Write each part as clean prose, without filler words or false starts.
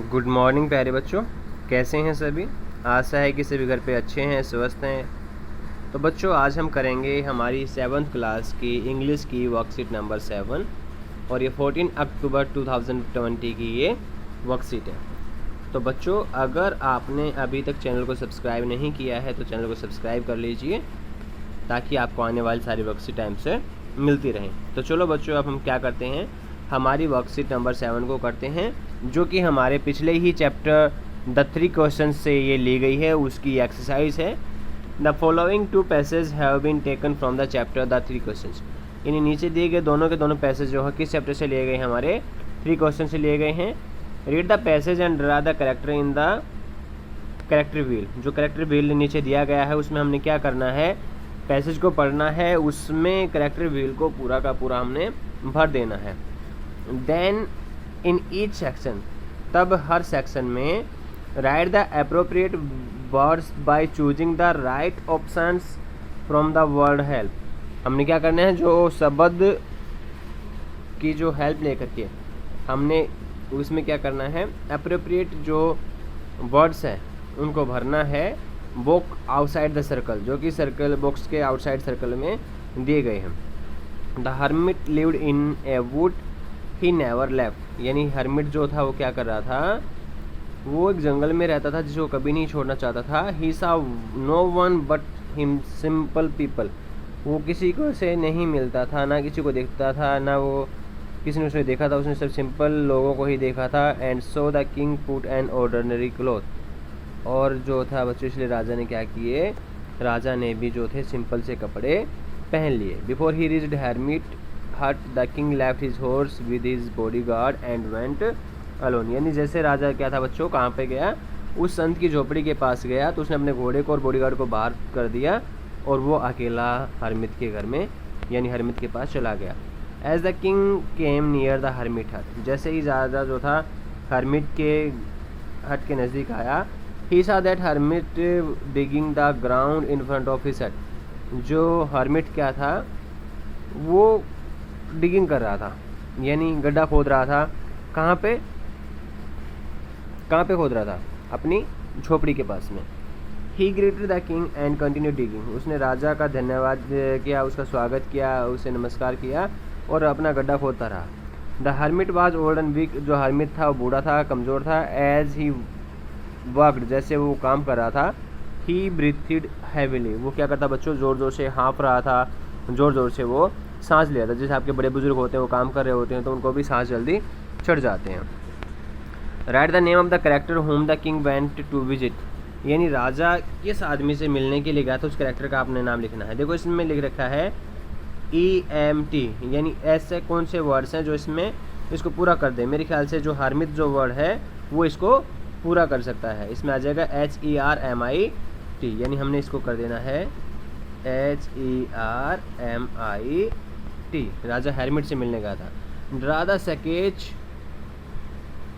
Good morning प्यारे बच्चों, कैसे हैं सभी। आशा है कि सभी घर पे अच्छे हैं, स्वस्थ हैं। तो बच्चों, आज हम करेंगे हमारी 7th क्लास की इंग्लिश की वर्कशीट नंबर 7 और ये 14 अक्टूबर 2020 की ये वर्कशीट है। तो बच्चों, अगर आपने अभी तक चैनल को सब्सक्राइब नहीं किया है तो चैनल को सब्सक्राइब कर लीजिए ताकि आपको आने वाली सारी वर्कशीट टाइम से मिलती रहें। तो चलो बच्चों, अब हम क्या करते हैं, हमारी वर्कशीट नंबर 7 को करते हैं, जो कि हमारे पिछले ही चैप्टर द 3 क्वेश्चन से ये ली गई है, उसकी एक्सरसाइज है। The following 2 passage have been taken from the chapter the 3 question. यानी नीचे दिए गए दोनों के दोनों पैसेज जो है किस चैप्टर से लिए गए हैं, हमारे 3 क्वेश्चन से लिए गए हैं। Read the passage and draw the character in the character wheel. जो कैरेक्टर व्हील नीचे दिया गया है उसमें हमने क्या करना है, पैसेज को पढ़ना है, उसमें कैरेक्टर व्हील को पूरा का पूरा हमने भर देना है। देन इन ईच सेक्शन, तब हर सेक्शन में right the appropriate words by choosing the right options from the word help. हमने क्या करना है, जो शब्द की जो हेल्प लेकर के हमने उसमें क्या करना है, अप्रोप्रिएट जो वर्ड्स हैं उनको भरना है। बुक आउटसाइड द सर्कल, जो कि सर्कल बॉक्स के आउटसाइड सर्कल में दिए गए हैं। The hermit lived in A would he never left. यानी हर्मिट जो था वो क्या कर रहा था, वो एक जंगल में रहता था जिसको कभी नहीं छोड़ना चाहता था। He saw no one but him simple people. वो किसी को से नहीं मिलता था, ना किसी को देखता था, ना वो किसी ने उसे देखा था, उसने सब सिंपल लोगों को ही देखा था। And so the king put an ordinary cloth. और जो था बच्चों, इसलिए राजा ने क्या किए, राजा ने भी जो थे सिंपल से कपड़े पहन लिए। बिफोर ही रीच्ड हर्मिट हट the king left his horse with his bodyguard and went alone. यानी जैसे राजा क्या था बच्चों, कहाँ पे गया, उस संत की झोपड़ी के पास गया, तो उसने अपने घोड़े को और बॉडीगार्ड को बाहर कर दिया और वो अकेला हर्मिट के घर में यानी हर्मिट के पास चला गया। As the king came near the hermit hut, जैसे ही राजा जो था हर्मिट के हट के नज़दीक आया, ही सा that hermit digging the ground in front of his हट। जो हर्मिट क्या था, वो डिगिंग कर रहा था, यानी गड्ढा खोद रहा था। कहाँ पे खोद रहा था, अपनी झोपड़ी के पास में। ही greeted the king and continue digging. उसने राजा का धन्यवाद किया, उसका स्वागत किया, उसे नमस्कार किया और अपना गड्ढा खोदता रहा। The hermit was old and weak. जो हर्मिट था वो बूढ़ा था, कमज़ोर था। एज ही वर्कड, जैसे वो काम कर रहा था, ही ब्रीथड हैविली। वो क्या करता बच्चों, ज़ोर ज़ोर से हाँफ रहा था, ज़ोर ज़ोर से वो सांस लिया था। जैसे आपके बड़े बुजुर्ग होते हैं, वो काम कर रहे होते हैं तो उनको भी सांस जल्दी चढ़ जाते हैं। Write the name of the character whom the king went to visit. यानी राजा किस आदमी से मिलने के लिए गया था, उस कैरेक्टर का आपने नाम लिखना है। देखो इसमें लिख रखा है EMT, यानी ऐसे कौन से वर्ड्स हैं जो इसमें इसको पूरा कर दे। मेरे ख्याल से जो हर्मिट जो वर्ड है वो इसको पूरा कर सकता है। इसमें आ जाएगा HERMIT, यानी हमने इसको कर देना है HERMIT। राजा हर्मिट से मिलने गया था। Draw the sketch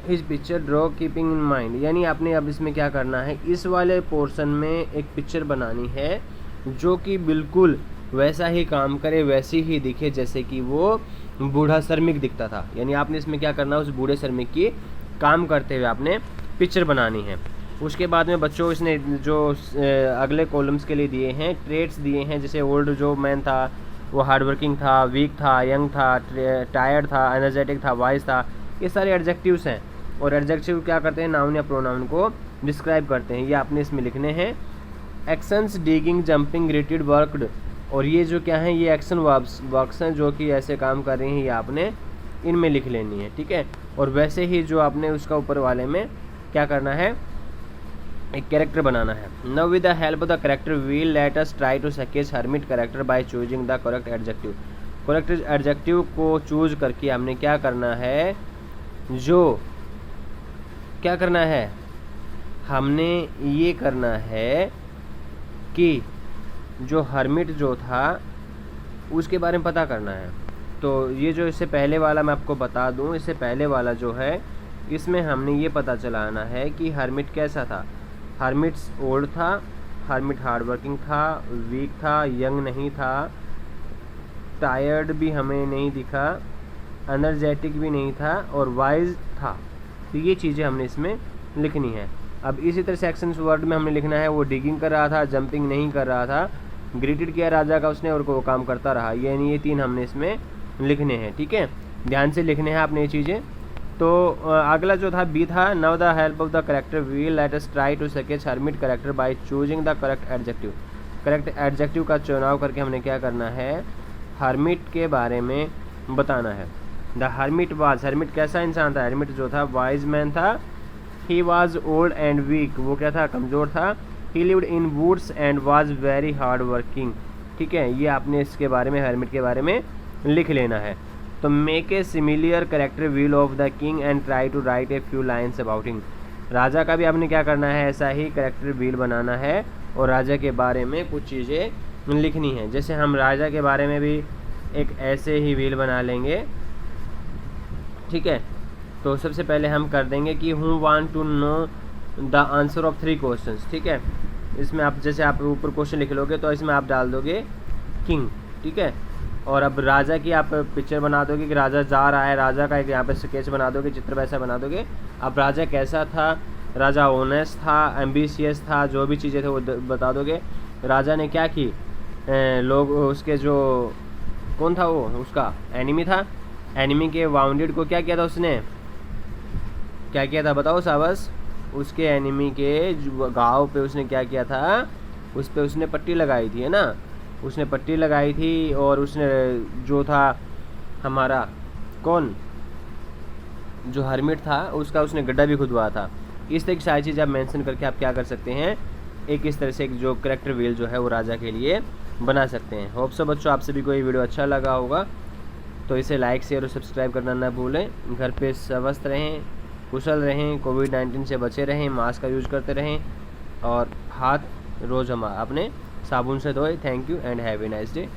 his picture draw keeping in mind. यानी आपने अब इसमें क्या करना है, इस वाले पोर्शन में एक पिक्चर बनानी है जो कि बिल्कुल वैसा ही काम करे, वैसी ही दिखे जैसे कि वो बूढ़ा श्रमिक दिखता था। यानी आपने इसमें क्या करना है, उस बूढ़े श्रमिक की काम करते हुए आपने पिक्चर बनानी है। उसके बाद में बच्चों इसने जो अगले कॉलम्स के लिए दिए हैं, ट्रेड्स दिए हैं। जैसे ओल्ड जो मैन था वो हार्ड वर्किंग था, वीक था, यंग था, टायर्ड था, एनर्जेटिक था, वाइज था। ये सारे एडजेक्टिव्स हैं और एडजेक्टिव क्या करते हैं, नाउन या प्रोनाउन को डिस्क्राइब करते हैं। ये आपने इसमें लिखने हैं। Actions digging, jumping, greeted, worked. और ये जो क्या है, ये एक्शन वर्क्स हैं जो कि ऐसे काम कर रही हैं, ये आपने इनमें लिख लेनी है, ठीक है। और वैसे ही जो आपने उसका ऊपर वाले में क्या करना है, एक कैरेक्टर बनाना है। Now with the help of the character wheel let us try to sketch hermit character by choosing the correct adjective. Correct adjective को चूज करके हमने क्या करना है, जो क्या करना है, हमने ये करना है कि जो हर्मिट जो था उसके बारे में पता करना है। तो ये जो इससे पहले वाला मैं आपको बता दूं, इससे पहले वाला जो है इसमें हमने ये पता चलाना है कि हर्मिट कैसा था। हर्मिट ओल्ड था, हर्मिट हार्ड वर्किंग था, वीक था, यंग नहीं था, टायर्ड भी हमें नहीं दिखा, एनर्जेटिक भी नहीं था और वाइज था। तो ये चीज़ें हमने इसमें लिखनी है। अब इसी तरह से एक्शंस वर्ड में हमने लिखना है वो डिगिंग कर रहा था, जंपिंग नहीं कर रहा था, ग्रीटेड किया राजा का उसने और वो काम करता रहा, यानी ये 3 हमने इसमें लिखने हैं। ठीक है, ध्यान से लिखने हैं आपने ये चीज़ें। तो अगला जो था बी था, now the help of the character wheel let us try to sketch hermit character by choosing the correct adjective. Correct adjective का चुनाव करके हमने क्या करना है, हर्मिट के बारे में बताना है। द हर्मिट वाज, हर्मिट कैसा इंसान था, हर्मिट जो था वाइज मैन था। He was old and weak, वो क्या था, कमज़ोर था। He lived in woods and was very hard working. ठीक है, ये आपने इसके बारे में, हर्मिट के बारे में लिख लेना है। तो make a similar character wheel of the king and try to write a few lines about him. राजा का भी आपने क्या करना है, ऐसा ही करेक्टर व्हील बनाना है और राजा के बारे में कुछ चीज़ें लिखनी है। जैसे हम राजा के बारे में भी एक ऐसे ही व्हील बना लेंगे। ठीक है, तो सबसे पहले हम कर देंगे कि who want to know the answer of 3 questions. ठीक है, इसमें आप जैसे आप ऊपर क्वेश्चन लिख लोगे तो इसमें आप डाल दोगे किंग। ठीक है, और अब राजा की आप पिक्चर बना दोगे कि राजा जा रहा है, राजा का एक यहाँ पे स्केच बना दोगे, चित्र वैसा बना दोगे। अब राजा कैसा था, राजा ऑनेस्ट था, एम्बिशियस था, जो भी चीज़ें थे वो बता दोगे। राजा ने क्या की, लोग उसके जो कौन था वो उसका एनिमी था, एनिमी के वाउंडेड को क्या किया था उसने, क्या किया था बताओ साबस, उसके एनिमी के घाव पे उसने क्या किया था, उस पे उसने पट्टी लगाई थी, है ना, उसने पट्टी लगाई थी। और उसने जो था हमारा कौन, जो हर्मिट था, उसका उसने गड्ढा भी खुदवाया था। इस तरह की सारी चीज़ें आप मेंशन करके आप क्या कर सकते हैं, एक इस तरह से एक जो करेक्टर व्हील जो है वो राजा के लिए बना सकते हैं। होप सो बच्चों आप सभी को ये वीडियो अच्छा लगा होगा, तो इसे लाइक शेयर और सब्सक्राइब करना ना भूलें। घर पे स्वस्थ रहें, कुशल रहें, कोविड-19 से बचे रहें, मास्क का यूज़ करते रहें और हाथ रोज़ हम अपने साबुन से धोए। Thank you and have a nice day.